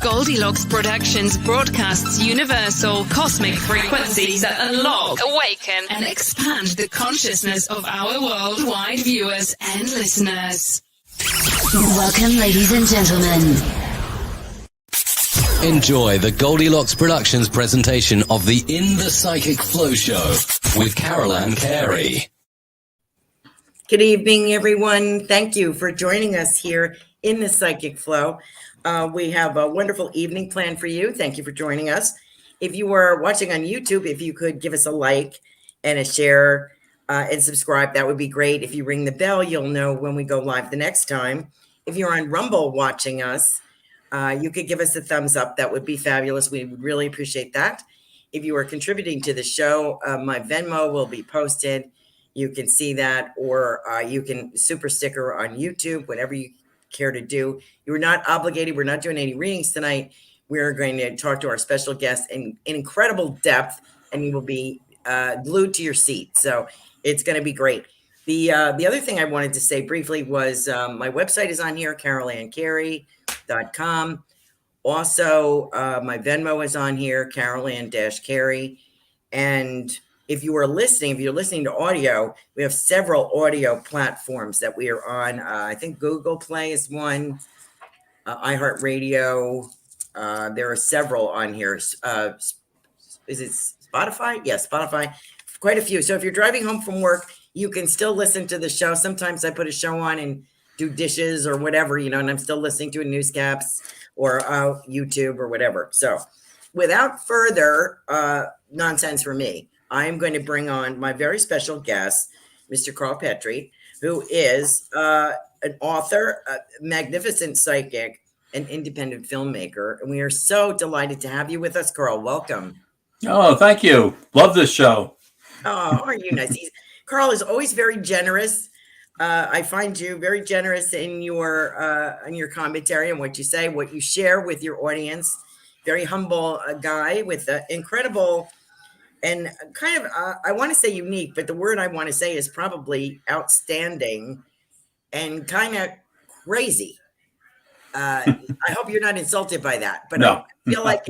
Goldylocks Productions broadcasts universal cosmic frequencies that unlock, awaken, and expand the consciousness of our worldwide viewers and listeners. Welcome, ladies and gentlemen. Enjoy the Goldylocks Productions presentation of the In the Psychic Flow Show with Carolan Carey. Good evening, everyone. Thank you for joining us here in the Psychic Flow. We have a wonderful evening planned for you. Thank you for joining us. If you are watching on YouTube, if you could give us a like and a share and subscribe, that would be great. If you ring the bell, you'll know when we go live the next time. If you're on Rumble watching us, you could give us a thumbs up. That would be fabulous. We would really appreciate that. If you are contributing to the show, my Venmo will be posted. You can see that, or you can super sticker on YouTube, whatever you care to do. You're not obligated. We're not doing any readings tonight. We're going to talk to our special guest in incredible depth, and you will be glued to your seat. So it's going to be great. The other thing I wanted to say briefly was my website is on here, CarolaNCarey.com. Also, my Venmo is on here, Carolan-Carey. And if you're listening to audio, we have several audio platforms that we are on. I think Google Play is one, iHeartRadio. There are several on here. Is it Spotify? Yes, Spotify. Quite a few. So if you're driving home from work, you can still listen to the show. Sometimes I put a show on and do dishes or whatever, and I'm still listening to a newscaps or YouTube or whatever. So without further nonsense for me, I'm going to bring on my very special guest, Mr. Karl Petry, who is an author, a magnificent psychic, an independent filmmaker. And we are so delighted to have you with us, Karl. Welcome. Oh, thank you. Love this show. Oh, aren't you nice? Karl is always very generous. I find you very generous in your commentary and what you say, what you share with your audience. Very humble guy with incredible and kind of, I want to say unique, but the word I want to say is probably outstanding and kind of crazy. I hope you're not insulted by that, but no. I feel like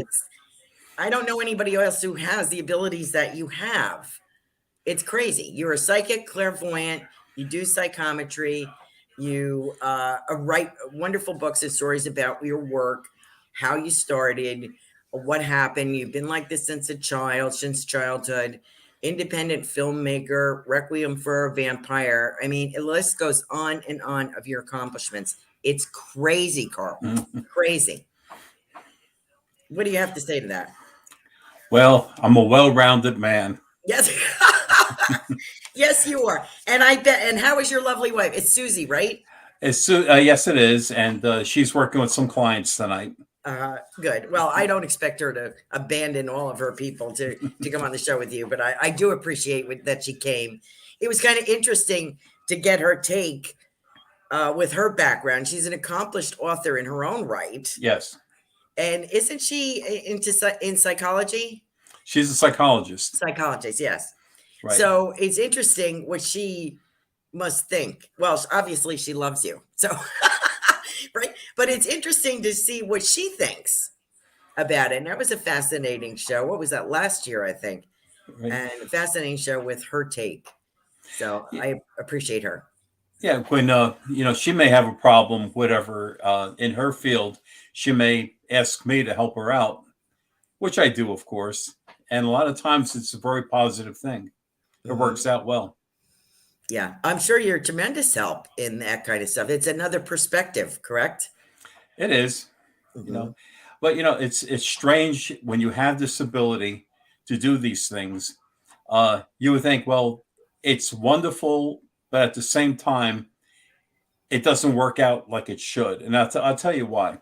I don't know anybody else who has the abilities that you have. It's crazy. You're a psychic, clairvoyant. You do psychometry. You write wonderful books and stories about your work, how you started, what happened. You've been like this since childhood. Independent filmmaker, Requiem for a Vampire. I mean, the list goes on and on of your accomplishments. It's crazy, Karl. Crazy. What do you have to say to that? Well, I'm a well-rounded man. Yes. Yes, you are. And I bet. And how is your lovely wife? It's Susie, right? Yes, it is. And she's working with some clients tonight. Good. Well, I don't expect her to abandon all of her people to come on the show with you, but I do appreciate that she came. It was kind of interesting to get her take with her background. She's an accomplished author in her own right. Yes. And isn't she in psychology? She's a psychologist. Psychologist, yes. Right. So it's interesting what she must think. Well, obviously she loves you. So, right. But it's interesting to see what she thinks about it. And that was a fascinating show. What was that, last year, I think? Right. And a fascinating show with her take. So yeah. I appreciate her. Yeah. When, she may have a problem, whatever, in her field, she may ask me to help her out, which I do, of course. And a lot of times it's a very positive thing. It works out well. Yeah. I'm sure you're a tremendous help in that kind of stuff. It's another perspective, correct? It is, but it's strange when you have this ability to do these things. You would think, well, it's wonderful, but at the same time, it doesn't work out like it should. And I'll tell you why.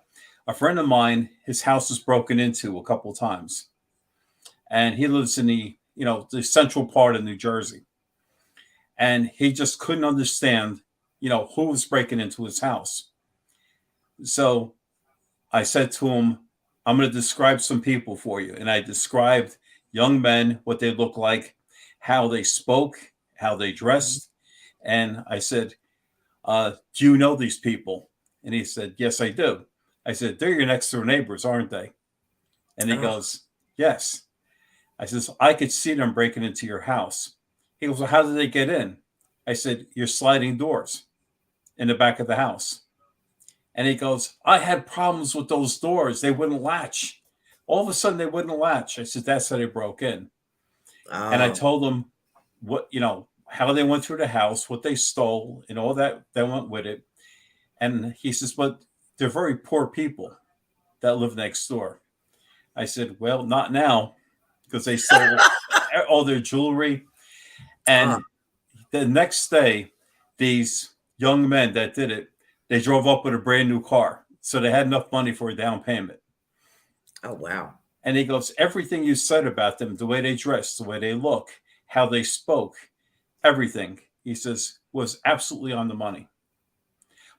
A friend of mine, his house was broken into a couple of times, and he lives in the central part of New Jersey, and he just couldn't understand, who was breaking into his house. So I said to him, I'm going to describe some people for you. And I described young men, what they look like, how they spoke, how they dressed. And I said, do you know these people? And he said, yes, I do. I said, they're your next door neighbors, aren't they? And he goes, yes. I says, I could see them breaking into your house. He goes, well, how did they get in? I said, your sliding doors in the back of the house. And he goes, I had problems with those doors. They wouldn't latch. All of a sudden, they wouldn't latch. I said, that's how they broke in. And I told him what, how they went through the house, what they stole, and all that went with it. And he says, but they're very poor people that live next door. I said, well, not now, because they stole all their jewelry. And the next day, these young men that did it, they drove up with a brand new car. So they had enough money for a down payment. Oh, wow. And he goes, everything you said about them, the way they dress, the way they look, how they spoke, everything, he says, was absolutely on the money.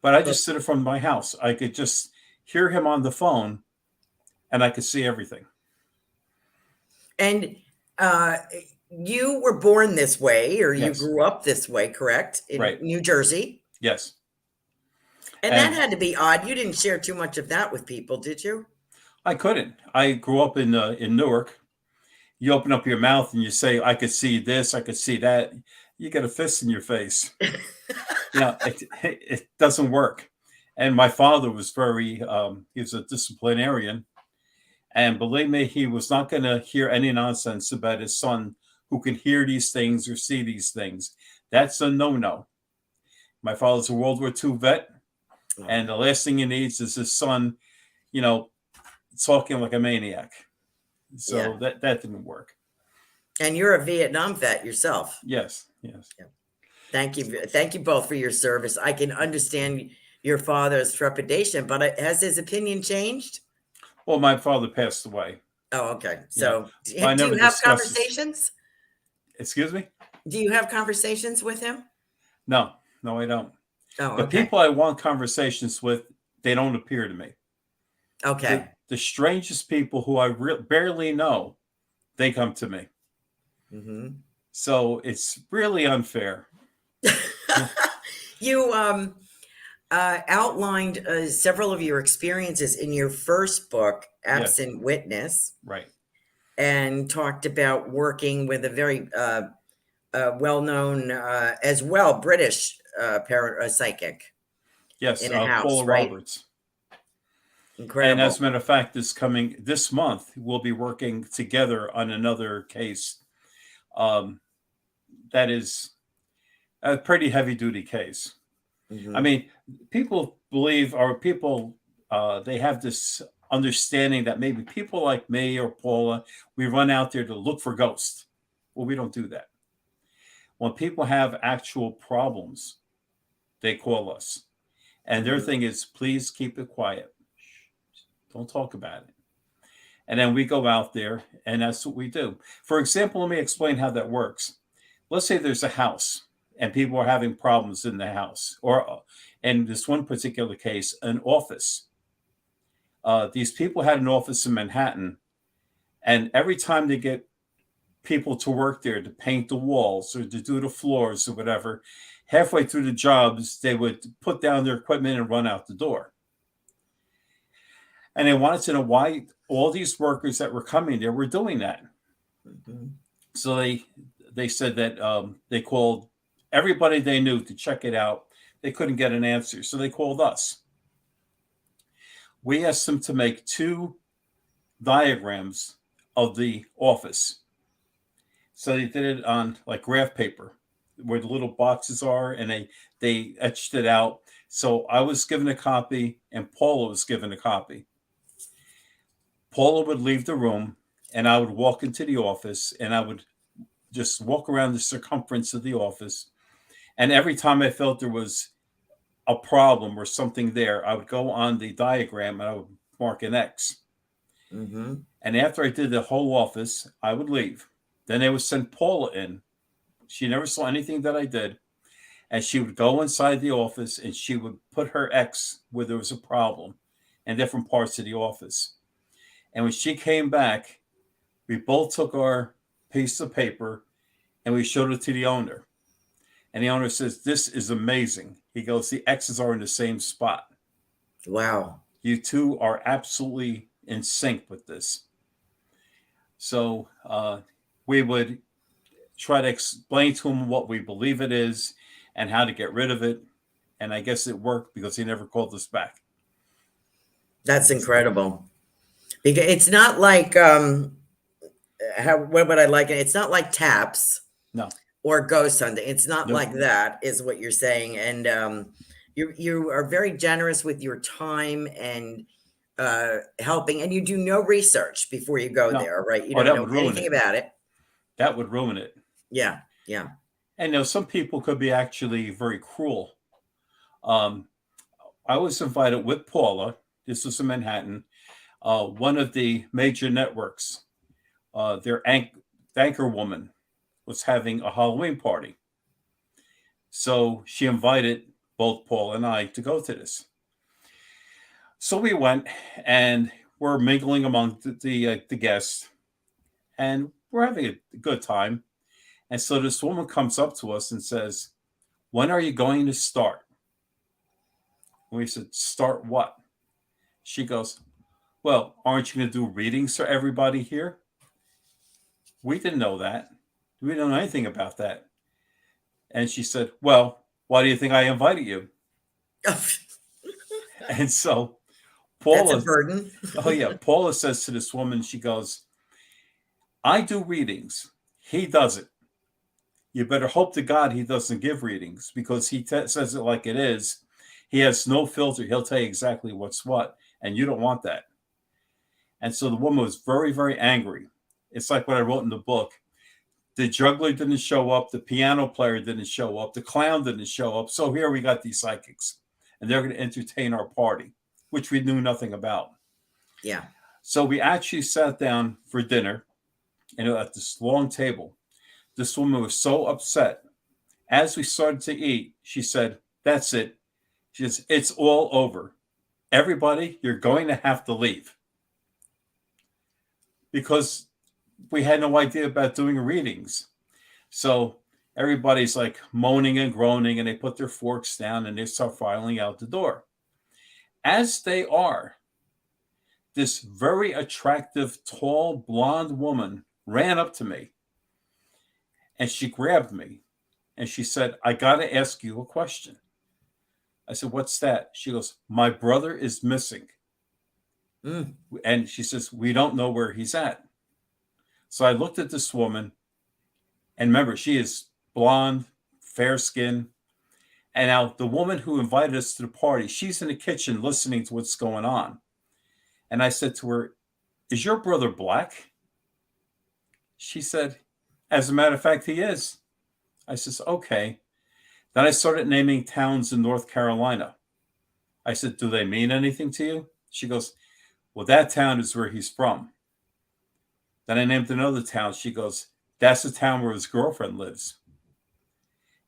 But I just did it from my house. I could just hear him on the phone and I could see everything. And you were born this way, or you grew up this way, correct? In New Jersey? Yes. And that had to be odd. You didn't share too much of that with people, did you? I couldn't. I grew up in Newark. You open up your mouth and you say, I could see this, I could see that. You get a fist in your face. It doesn't work. And my father was he was a disciplinarian. And believe me, he was not going to hear any nonsense about his son who can hear these things or see these things. That's a no-no. My father's a World War II vet. And the last thing he needs is his son, talking like a maniac. So that didn't work. And you're a Vietnam vet yourself. Yes. Yeah. Thank you. Thank you both for your service. I can understand your father's trepidation, but has his opinion changed? Well, my father passed away. Oh, okay. So do you have conversations? Excuse me? Do you have conversations with him? No, I don't. Oh, the people I want conversations with, they don't appear to me. Okay. The strangest people who I barely know, they come to me. Mm-hmm. So it's really unfair. You outlined several of your experiences in your first book, Absent Witness. Right. And talked about working with a very well-known, as well, British psychic. Yes, in a house, Paula right? Roberts. Incredible. And as a matter of fact, this month, we'll be working together on another case. That is a pretty heavy-duty case. Mm-hmm. I mean, people believe, or people, they have this understanding that maybe people like me or Paula, we run out there to look for ghosts. Well, we don't do that. When people have actual problems, they call us. And their thing is, please keep it quiet. Don't talk about it. And then we go out there, and that's what we do. For example, let me explain how that works. Let's say there's a house, and people are having problems in the house, or in this one particular case, an office. These people had an office in Manhattan, and every time they get people to work there to paint the walls or to do the floors or whatever, halfway through the jobs, they would put down their equipment and run out the door. And they wanted to know why all these workers that were coming there were doing that. Mm-hmm. So they said that they called everybody they knew to check it out. They couldn't get an answer, so they called us. We asked them to make 2 diagrams of the office. So they did it on like graph paper where the little boxes are, and they etched it out. So I was given a copy and Paula was given a copy. Paula would leave the room and I would walk into the office and I would just walk around the circumference of the office. And every time I felt there was a problem or something there, I would go on the diagram and I would mark an X. Mm-hmm. And after I did the whole office, I would leave. Then they would send Paula in. She never saw anything that I did. And she would go inside the office and she would put her X where there was a problem in different parts of the office. And when she came back, we both took our piece of paper and we showed it to the owner. And the owner says, "This is amazing." He goes, "The X's are in the same spot." Wow. You two are absolutely in sync with this. So we would try to explain to him what we believe it is and how to get rid of it. And I guess it worked because he never called us back. That's incredible. Because it's not like what would I like it? It's not like taps. No. Or ghost hunting. It's not Nope. like that, is what you're saying. And you are very generous with your time and helping, and you do no research before you go there, right? You don't know anything about it. That would ruin it. Yeah, yeah. And some people could be actually very cruel. I was invited with Paula. This was in Manhattan. One of the major networks, their anchor woman was having a Halloween party. So she invited both Paul and I to go to this. So we went, and we're mingling among the guests, and we're having a good time. And so this woman comes up to us and says, "When are you going to start?" And we said, "Start what?" She goes, "Well, aren't you going to do readings for everybody here?" We didn't know that. We don't know anything about that. And she said, "Well, why do you think I invited you?" And so Paula, that's a burden. Oh yeah, Paula says to this woman, she goes, "I do readings. He doesn't. You better hope to God he doesn't give readings, because he says it like it is. He has no filter. He'll tell you exactly what's what, and you don't want that." And so the woman was very, very angry. It's like what I wrote in the book. The juggler didn't show up. The piano player didn't show up. The clown didn't show up. So here we got these psychics, and they're going to entertain our party, which we knew nothing about. Yeah. So we actually sat down for dinner, and at this long table, this woman was so upset. As we started to eat, she said, "That's it." She says, "It's all over. Everybody, you're going to have to leave." Because we had no idea about doing readings. So everybody's like moaning and groaning, and they put their forks down and they start filing out the door. As they are, this very attractive, tall, blonde woman ran up to me, and she grabbed me, and she said, "I got to ask you a question." I said, "What's that?" She goes, "My brother is missing." And she says, "We don't know where he's at." So I looked at this woman, and remember, she is blonde, fair skin. And now the woman who invited us to the party, she's in the kitchen listening to what's going on. And I said to her, "Is your brother black?" She said, "As a matter of fact, he is." I says, "Okay." Then I started naming towns in North Carolina. I said, "Do they mean anything to you?" She goes, "Well, that town is where he's from." Then I named another town. She goes, "That's the town where his girlfriend lives."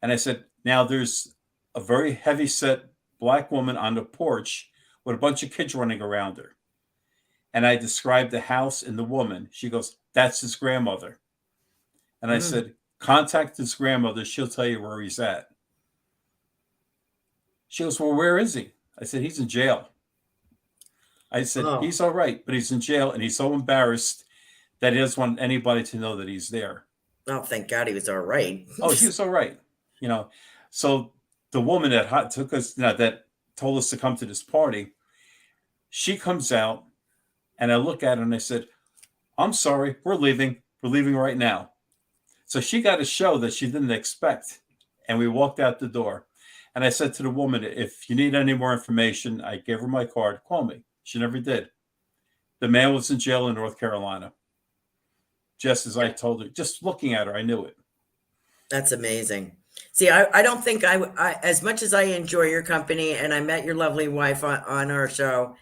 And I said, "Now there's a very heavy-set black woman on the porch with a bunch of kids running around her." And I described the house and the woman. She goes, "That's his grandmother." And I said, "Contact his grandmother. She'll tell you where he's at." She goes, "Well, where is he?" I said, "He's in jail." I said, "He's all right, but he's in jail, and he's so embarrassed that he doesn't want anybody to know that he's there." Oh, thank God he was all right. Oh, he was all right. So the woman that took us, that told us to come to this party, she comes out, and I look at her and I said, "I'm sorry, we're leaving. We're leaving right now." So she got a show that she didn't expect. And we walked out the door. And I said to the woman, "If you need any more information," I gave her my card, "call me." She never did. The man was in jail in North Carolina. Just as I told her, just looking at her, I knew it. That's amazing. See, I don't think I, as much as I enjoy your company, and I met your lovely wife on our show,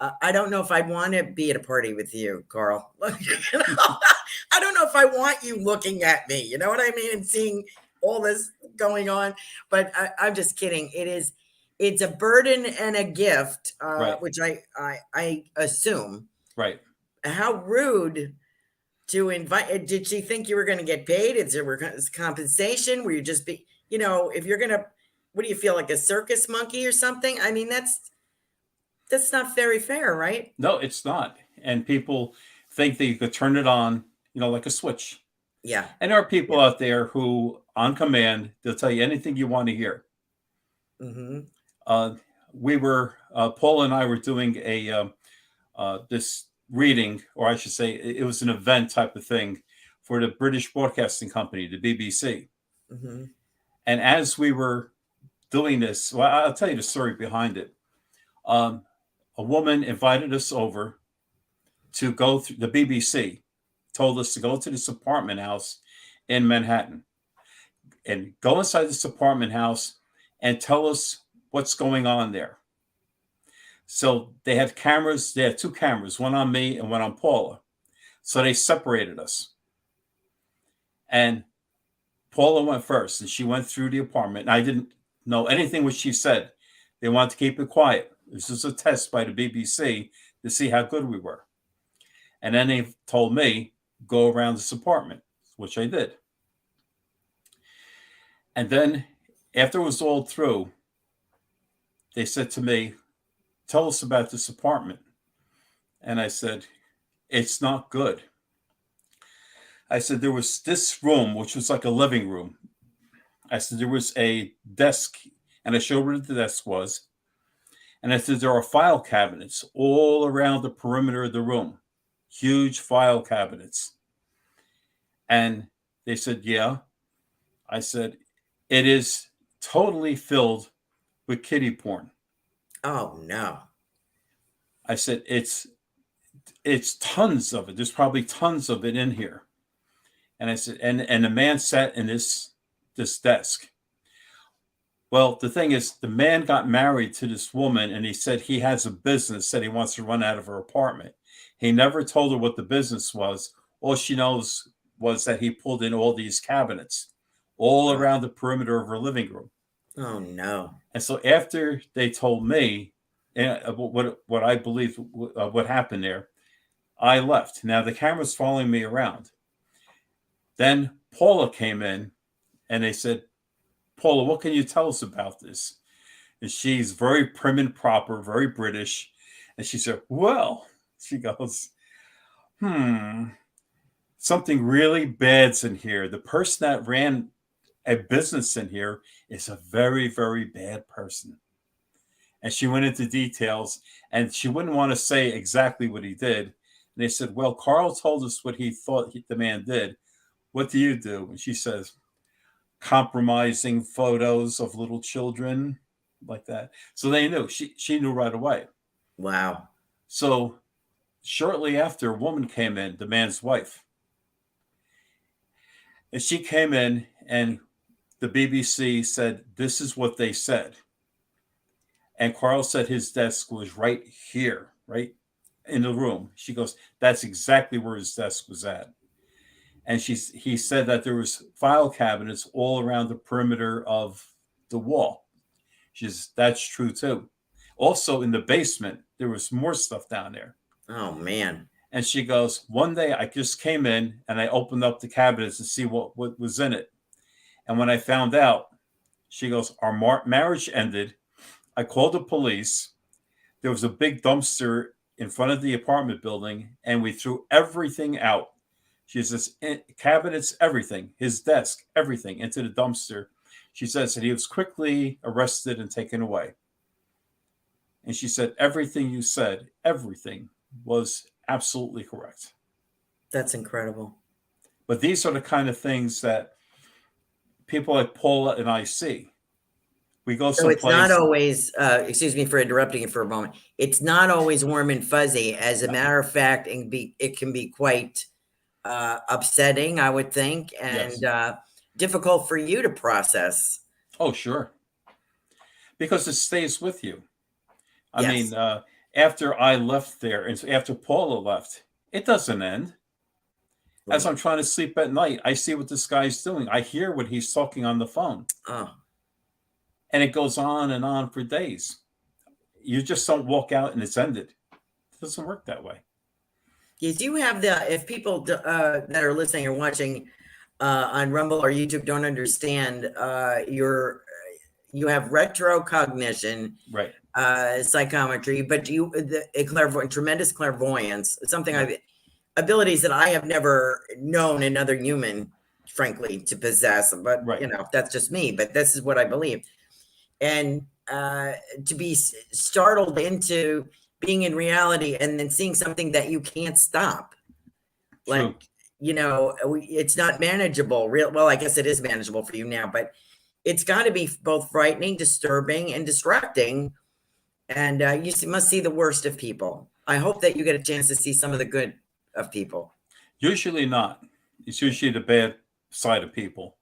I don't know if I want to be at a party with you, Carl. I don't know if I want you looking at me. You know what I mean? And seeing all this going on. But I'm just kidding. It's a burden and a gift, Right. which I assume. Right. How rude to invite. Did she think you were going to get paid? Is there compensation? Were you just if you're going to, what do you feel, like a circus monkey or something? I mean, that's That's not very fair, right? No, it's not. And people think that you could turn it on, like a switch. Yeah. And there are people out there who, on command, they'll tell you anything you want to hear. Mm-hmm. Paul and I were doing this reading, or I should say, it was an event type of thing for the British Broadcasting Company, the BBC. Mm-hmm. And as we were doing this, well, I'll tell you the story behind it. A woman invited us over to go through the BBC, told us to go to this apartment house in Manhattan and go inside this apartment house and tell us what's going on there. So they had cameras. They had 2 cameras, one on me and one on Paula. So they separated us. And Paula went first, and she went through the apartment. And I didn't know anything what she said. They wanted to keep it quiet. This was a test by the BBC to see how good we were. And then they told me, go around this apartment, which I did. And then after it was all through, they said to me, tell us about this apartment. And I said, it's not good. I said, there was this room, which was like a living room. I said, there was a desk, and I showed where the desk was. And I said, there are file cabinets all around the perimeter of the room, huge file cabinets. And they said, yeah. I said, it is totally filled with kiddie porn. Oh, no. I said, it's tons of it. There's probably tons of it in here. And I said, and the man sat in this desk. Well, the thing is, the man got married to this woman, and he said he has a business that he wants to run out of her apartment. He never told her what the business was. All she knows was that he pulled in all these cabinets all around the perimeter of her living room. Oh, no. And so after they told me what I believe what happened there, I left. Now the camera's following me around. Then Paula came in, and they said, Paula, what can you tell us about this? And she's very prim and proper, very British. And she said, well, she goes, something really bad's in here. The person that ran a business in here is a very, very bad person. And she went into details, and she wouldn't want to say exactly what he did. And they said, well, Carl told us what he thought the man did. What do you do? And she says, compromising photos of little children, like that. So they knew. She knew right away. Wow. So shortly after, a woman came in, the man's wife. And she came in, and the BBC said, this is what they said. And Carl said his desk was right here, right in the room. She goes, that's exactly where his desk was at. And he said that there was file cabinets all around the perimeter of the wall. She says, that's true too. Also in the basement, there was more stuff down there. Oh, man. And she goes, one day I just came in and I opened up the cabinets to see what was in it. And when I found out, she goes, our marriage ended. I called the police. There was a big dumpster in front of the apartment building, and we threw everything out. She says, cabinets, everything, his desk, everything into the dumpster. She says that he was quickly arrested and taken away. And she said, everything you said, everything was absolutely correct. That's incredible. But these are the kind of things that people like Paula and I see. We go someplace. So it's not always, excuse me for interrupting you for a moment. It's not always warm and fuzzy. As a matter of fact, it can be quite upsetting, I would think, and yes. Difficult for you to process. Oh, sure. Because it stays with you. I Yes. mean, after I left there and after Paula left, it doesn't end. Right. As I'm trying to sleep at night, I see what this guy's doing. I hear what he's talking on the phone. Oh. And it goes on and on for days. You just don't walk out and it's ended. It doesn't work that way. You do have if people that are listening or watching on Rumble or YouTube don't understand, you have retrocognition. Right. psychometry, but tremendous clairvoyance, abilities that I have never known another human, frankly, to possess. But that's just me. But this is what I believe, and to be startled into being in reality and then seeing something that you can't stop. True. Like, it's not manageable. Well, I guess it is manageable for you now, but it's got to be both frightening, disturbing, and distracting. And you must see the worst of people. I hope that you get a chance to see some of the good of people. Usually not. It's usually the bad side of people.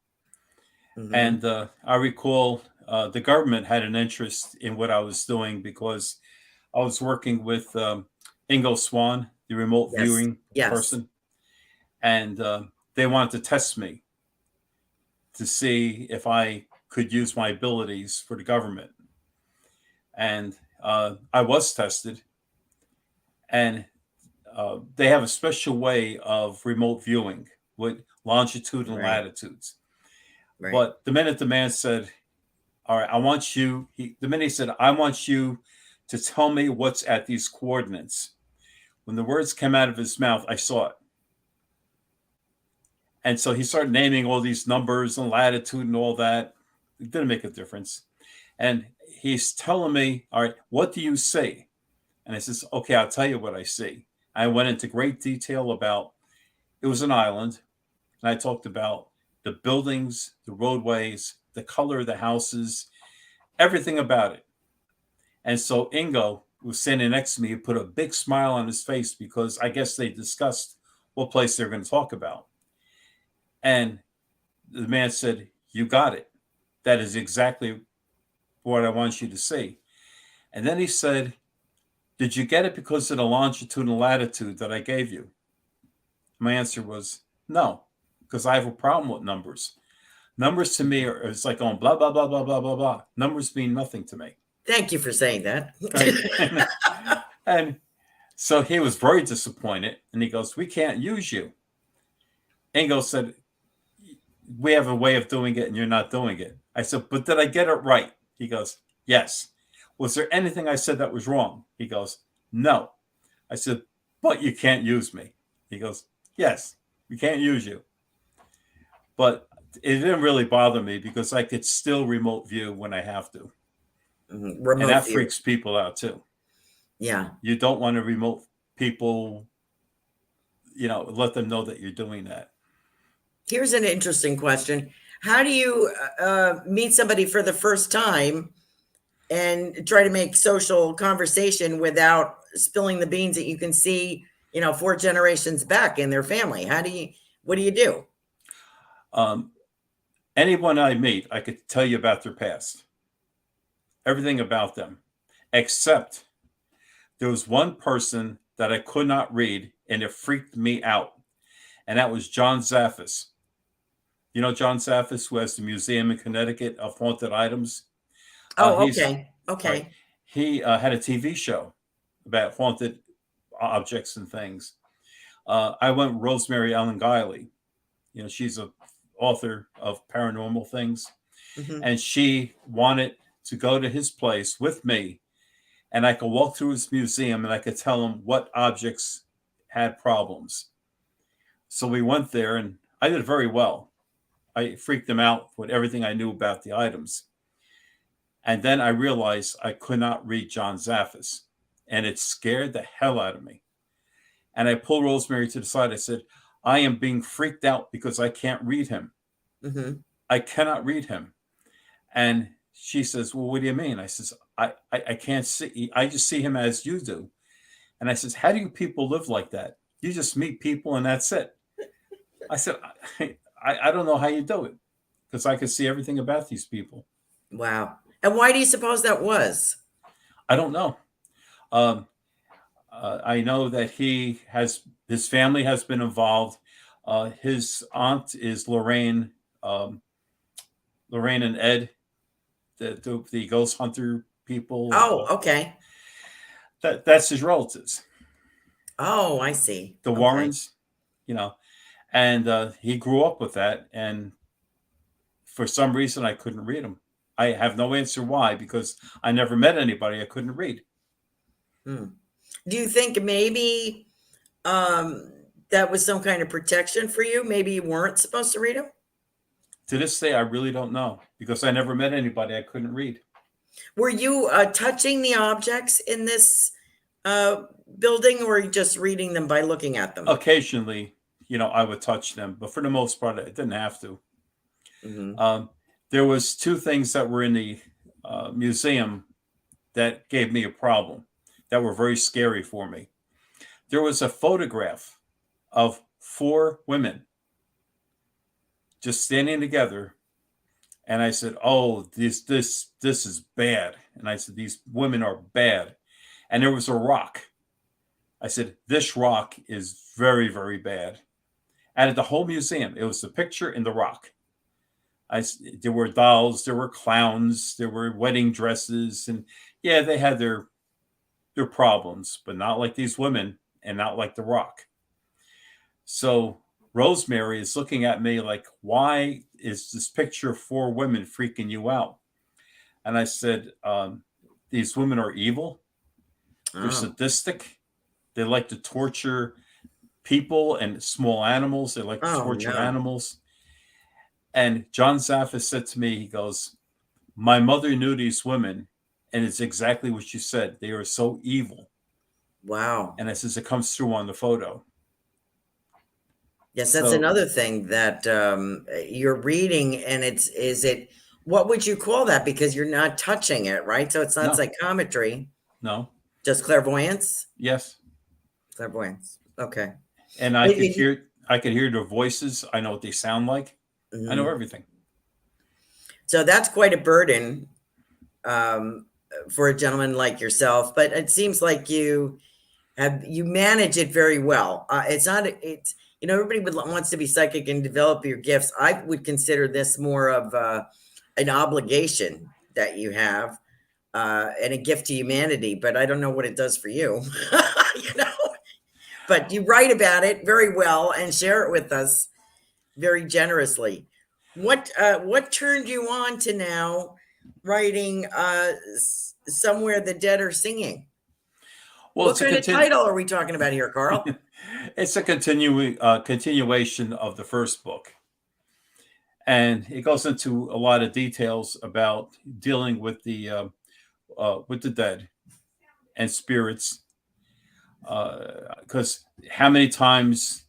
Mm-hmm. And I recall the government had an interest in what I was doing because I was working with Ingo Swan, the remote viewing person. And they wanted to test me to see if I could use my abilities for the government. And I was tested. And they have a special way of remote viewing with longitude and latitudes. Right. But the minute the man said, all right, I want you to tell me what's at these coordinates. When the words came out of his mouth, I saw it. And so he started naming all these numbers and latitude and all that. It didn't make a difference. And he's telling me, all right, what do you see? And I says, okay, I'll tell you what I see. I went into great detail about, it was an island. And I talked about the buildings, the roadways, the color of the houses, everything about it. And so Ingo, who was standing next to me, put a big smile on his face because I guess they discussed what place they're going to talk about. And the man said, you got it. That is exactly what I want you to see. And then he said, did you get it because of the longitude and latitude that I gave you? My answer was no, because I have a problem with numbers. Numbers to me it's like going blah, blah, blah, blah, blah, blah, blah. Numbers mean nothing to me. Thank you for saying that. And so he was very disappointed. And he goes, we can't use you. Ingo said, we have a way of doing it and you're not doing it. I said, but did I get it right? He goes, yes. Was there anything I said that was wrong? He goes, no. I said, but you can't use me. He goes, yes, we can't use you. But it didn't really bother me because I could still remote view when I have to. Mm-hmm. And that freaks people out too. Yeah. You don't want to remote people, let them know that you're doing that. Here's an interesting question. How do you meet somebody for the first time and try to make social conversation without spilling the beans that you can see, 4 generations back in their family? What do you do? Anyone I meet, I could tell you about their past. Everything about them. Except there was one person that I could not read and it freaked me out. And that was John Zaffis. You know John Zaffis, who has the museum in Connecticut of haunted items? Okay. Right, he had a TV show about haunted objects and things. I went with Rosemary Ellen Guiley. She's an author of paranormal things. Mm-hmm. And she wanted to go to his place with me. And I could walk through his museum and I could tell him what objects had problems. So we went there and I did very well. I freaked him out with everything I knew about the items. And then I realized I could not read John Zaffis. And it scared the hell out of me. And I pulled Rosemary to the side. I said, I am being freaked out because I can't read him. Mm-hmm. I cannot read him. And she says, well, what do you mean? I says, I can't see. I just see him as you do. And I says, how do you people live like that? You just meet people and that's it. I said, I don't know how you do it because I could see everything about these people. Wow. And why do you suppose that was? I don't know. I know that his family has been involved. His aunt is Lorraine and Ed, the ghost hunter people. Oh, okay. That's his relatives. Oh, I see. The Warrens, and he grew up with that. And for some reason, I couldn't read him. I have no answer why, because I never met anybody I couldn't read. Do you think maybe that was some kind of protection for you? Maybe you weren't supposed to read them? To this day, I really don't know, because I never met anybody I couldn't read. Were you touching the objects in this building, or were you just reading them by looking at them? Occasionally, I would touch them, but for the most part, I didn't have to. There was two things that were in the museum that gave me a problem, that were very scary for me. There was a photograph of 4 women just standing together. And I said, oh, this is bad. And I said, these women are bad. And there was a rock. I said, this rock is very, very bad. And at the whole museum, it was the picture in the rock. There were dolls, there were clowns, there were wedding dresses. And yeah, they had their problems, but not like these women and not like the rock. So Rosemary is looking at me like, why is this picture of 4 women freaking you out? And I said, these women are evil. They're sadistic. They like to torture people and small animals. They like to torture animals. And John Zaffis said to me, he goes, my mother knew these women, and it's exactly what you said. They are so evil. Wow. And I says, it comes through on the photo. Yes, that's another thing that you're reading, and what would you call that? Because you're not touching it, right? So it's not psychometry. No. Just clairvoyance? Yes. Clairvoyance. Okay. And I could hear their voices. I know what they sound like. I know everything. So that's quite a burden for a gentleman like yourself, but it seems like you manage it very well. Everybody wants to be psychic and develop your gifts. I would consider this more of an obligation that you have and a gift to humanity, but I don't know what it does for you, but you write about it very well and share it with us very generously. What turned you on to now writing Somewhere the Dead Are Singing? Well, what kind of title are we talking about here, Carl? It's a continuation of the first book. And it goes into a lot of details about dealing with the dead and spirits. Because how many times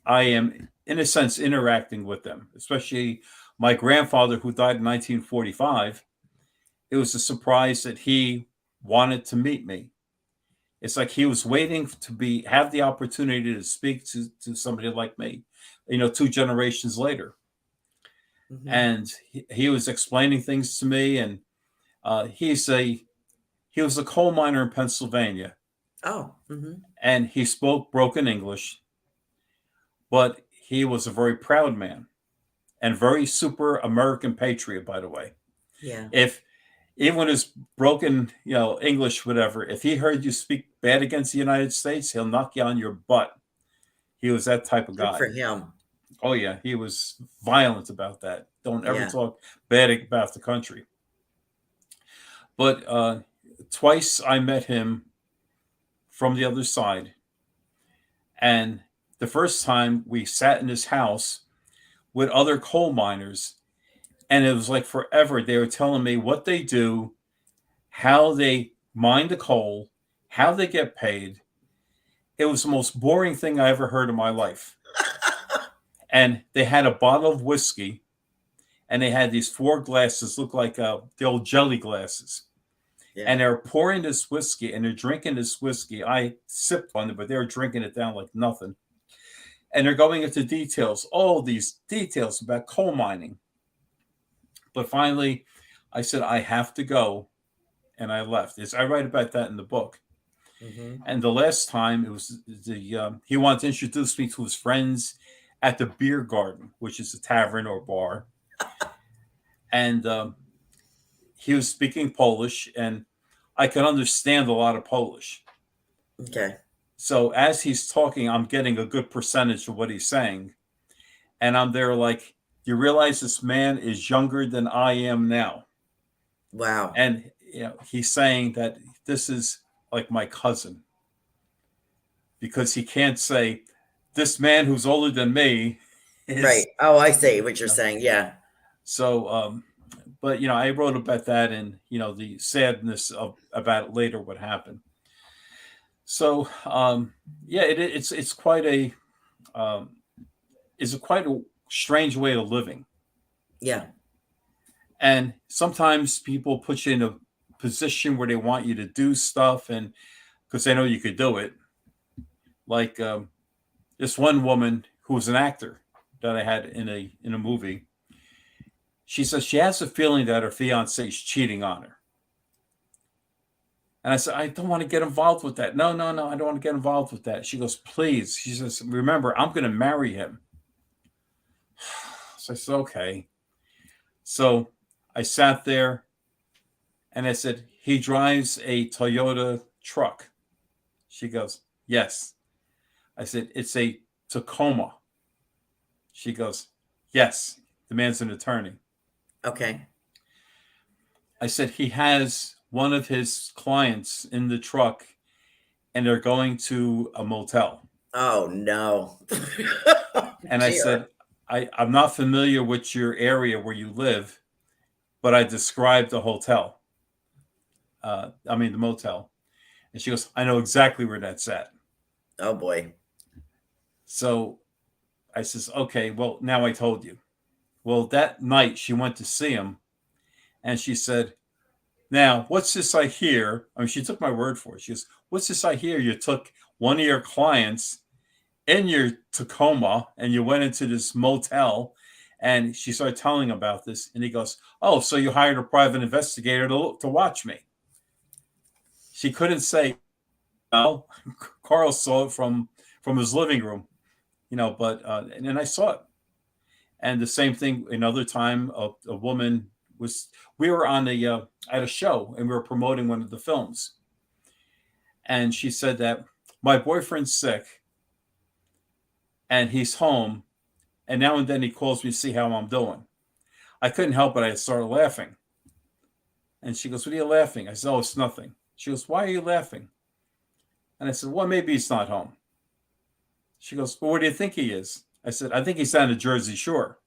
I am, in a sense, interacting with them, especially my grandfather who died in 1945. It was a surprise that he wanted to meet me. It's like he was waiting to have the opportunity to speak to somebody like me, 2 generations later. Mm-hmm. And he was explaining things to me, and he was a coal miner in Pennsylvania. Oh. Mm-hmm. And he spoke broken English, but he was a very proud man and very super American patriot, by the way. Yeah. Even with his broken, English, whatever, if he heard you speak bad against the United States, he'll knock you on your butt. He was that type of guy. Good for him. Oh, yeah. He was violent about that. Don't ever talk bad about the country. But twice I met him from the other side. And the first time we sat in his house with other coal miners, and it was like forever. They were telling me what they do, how they mine the coal, how they get paid. It was the most boring thing I ever heard in my life. And they had a bottle of whiskey, and they had these 4 glasses, look like the old jelly glasses. Yeah. And they're pouring this whiskey, and they're drinking this whiskey. I sipped on it, but they were drinking it down like nothing. And they're going into details, all these details about coal mining. But finally, I said, I have to go. And I left. I write about that in the book. Mm-hmm. And the last time, it was he wanted to introduce me to his friends at the Beer Garden, which is a tavern or bar. And he was speaking Polish, and I can understand a lot of Polish. Okay. So as he's talking, I'm getting a good percentage of what he's saying. And I'm there like, you realize this man is younger than I am now. Wow. And he's saying that this is like my cousin, because he can't say this man who's older than me is Right. Oh, I see what you're saying. Yeah. so. But I wrote about that, and the sadness about it later, what happened. So it's quite a quite a strange way of living. Yeah. And sometimes people put you in a position where they want you to do stuff, and because they know you could do it. Like this one woman who was an actor that I had in a movie. She says she has a feeling that her fiance is cheating on her. And I said, I don't want to get involved with that. No, I don't want to get involved with that. She goes, please. She says, remember, I'm going to marry him. So I said, okay. So I sat there and I said, he drives a Toyota truck. She goes, yes. I said, it's a Tacoma. She goes, yes. The man's an attorney. Okay. I said, he has one of his clients in the truck and they're going to a motel. Oh, no. And I said, I'm not familiar with your area where you live, but I described the hotel. The motel. And she goes, I know exactly where that's at. Oh, boy. So I says, okay, well, now I told you. Well, that night she went to see him and she said, now, what's this I hear? I mean, she took my word for it. She goes, what's this I hear? You took one of your clients in your Tacoma and you went into this motel. And she started telling him about this. And he goes, oh, so you hired a private investigator to watch me. She couldn't say, no. Carl saw it from his living room, but and then I saw it. And the same thing another time, a woman we were on at a show and we were promoting one of the films. And she said that my boyfriend's sick and he's home. And now and then he calls me to see how I'm doing. I couldn't help it. I started laughing. And she goes, what are you laughing? I said, oh, it's nothing. She goes, why are you laughing? And I said, well, maybe he's not home. She goes, well, where do you think he is? I said, I think he's down the Jersey Shore.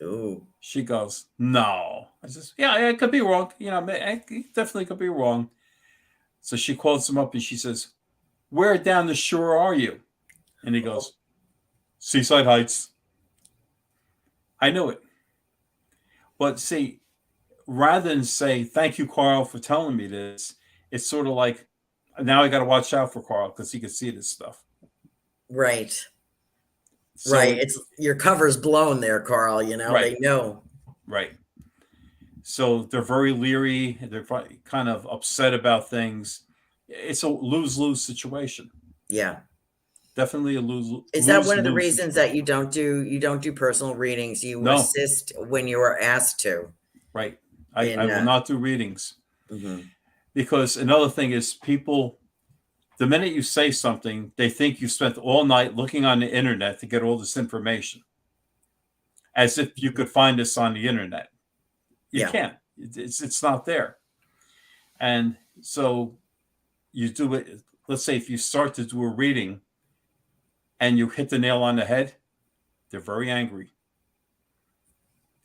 Ooh. She goes, no. I says, yeah, I could be wrong. I definitely could be wrong. So she calls him up and she says, where down the shore are you? And he goes, Seaside Heights. I knew it. But see, rather than say, thank you, Carl, for telling me this, it's sort of like, now I got to watch out for Carl because he can see this stuff. Right. So, right. It's your cover's blown there, Carl. Right. They know. Right. So they're very leery. They're kind of upset about things. It's a lose-lose situation. Yeah. Definitely a lose. Is that one of the reasons that you don't do personal readings? You assist when you are asked to. Right. I will not do readings. Mm-hmm. Because another thing is people, the minute you say something, they think you spent all night looking on the internet to get all this information. As if you could find this on the internet. You can't. It's not there. And so you do it. Let's say if you start to do a reading and you hit the nail on the head, they're very angry.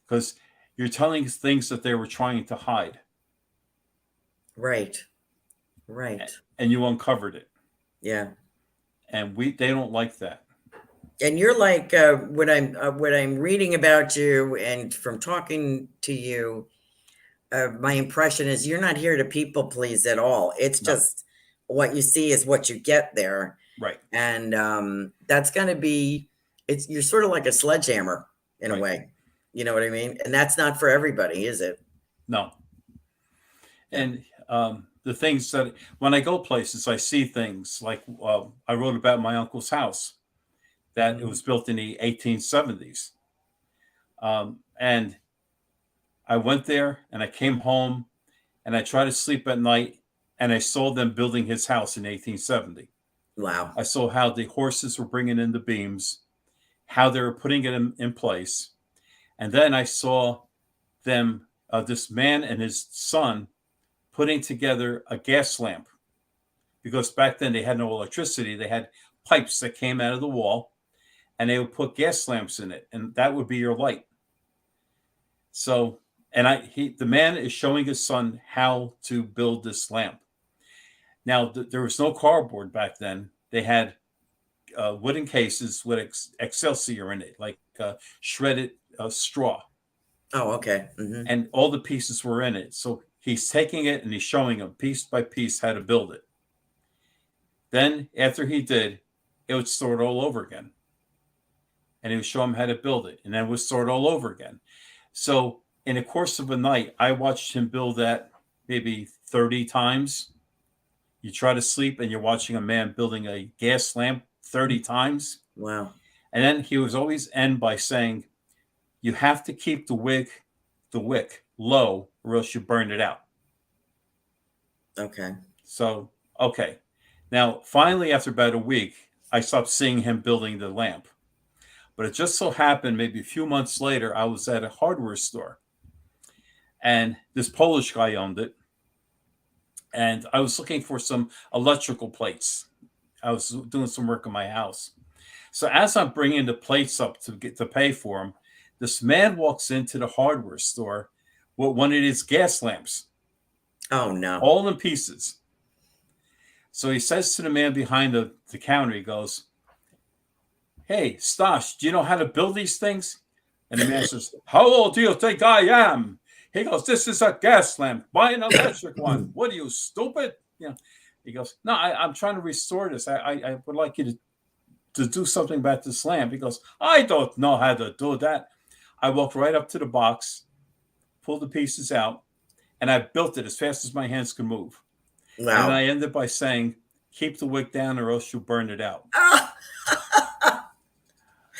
Because you're telling things that they were trying to hide. Right. Right. And you uncovered it. Yeah. And they don't like that. And you're like what I'm reading about you and from talking to you, my impression is you're not here to people please at all. It's just what you see is what you get there. Right. And that's going to be, you're sort of like a sledgehammer in a way. You know what I mean? And that's not for everybody, is it? No. And the things that when I go places, I see things like I wrote about my uncle's house that it was built in the 1870s. And I went there and I came home and I tried to sleep at night and I saw them building his house in 1870. Wow. I saw how the horses were bringing in the beams, how they were putting it in place. And then I saw them this man and his son putting together a gas lamp, because back then they had no electricity. They had pipes that came out of the wall, and they would put gas lamps in it, and that would be your light. So, and the man is showing his son how to build this lamp. Now, there was no cardboard back then. They had wooden cases with excelsior in it, like shredded straw. Oh, okay. Mm-hmm. And all the pieces were in it. So he's taking it and he's showing him piece by piece how to build it. Then after he did, it would start all over again. And he would show him how to build it. And then it would start all over again. So in the course of a night, I watched him build that maybe 30 times. You try to sleep and you're watching a man building a gas lamp 30 times. Wow. And then he was always end by saying, you have to keep the wick low, or else you burn it out. Okay. So, okay. Now, finally, after about a week, I stopped seeing him building the lamp. But it just so happened, maybe a few months later, I was at a hardware store. And this Polish guy owned it. And I was looking for some electrical plates. I was doing some work in my house. So as I'm bringing the plates up to pay for them, this man walks into the hardware store with one of his gas lamps. Oh, no. All in pieces. So he says to the man behind the counter, he goes, hey, Stash, do you know how to build these things? And the man says, how old do you think I am? He goes, this is a gas lamp. Buy an electric one. What are you, stupid? You know, he goes, no, I'm trying to restore this. I would like you to do something about this lamp. He goes, I don't know how to do that. I walked right up to the box, pulled the pieces out, and I built it as fast as my hands could move. Wow. And I ended by saying, keep the wick down or else you'll burn it out.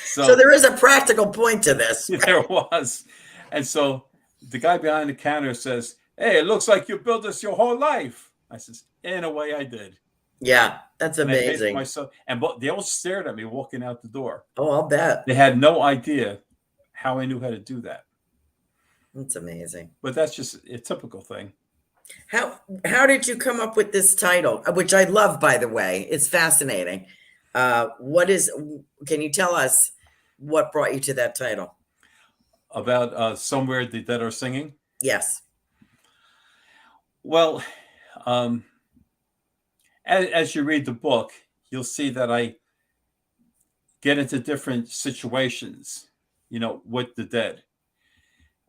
So there is a practical point to this. There was. And so the guy behind the counter says, hey, it looks like you built this your whole life. I says, in a way I did. Yeah, that's amazing. And they all stared at me walking out the door. Oh, I'll bet. They had no idea how I knew how to do that. That's amazing. But that's just a typical thing. How did you come up with this title, which I love, by the way? It's fascinating. Can you tell us what brought you to that title? About Somewhere the Dead Are Singing? Yes. Well, as you read the book, you'll see that I get into different situations, with the dead.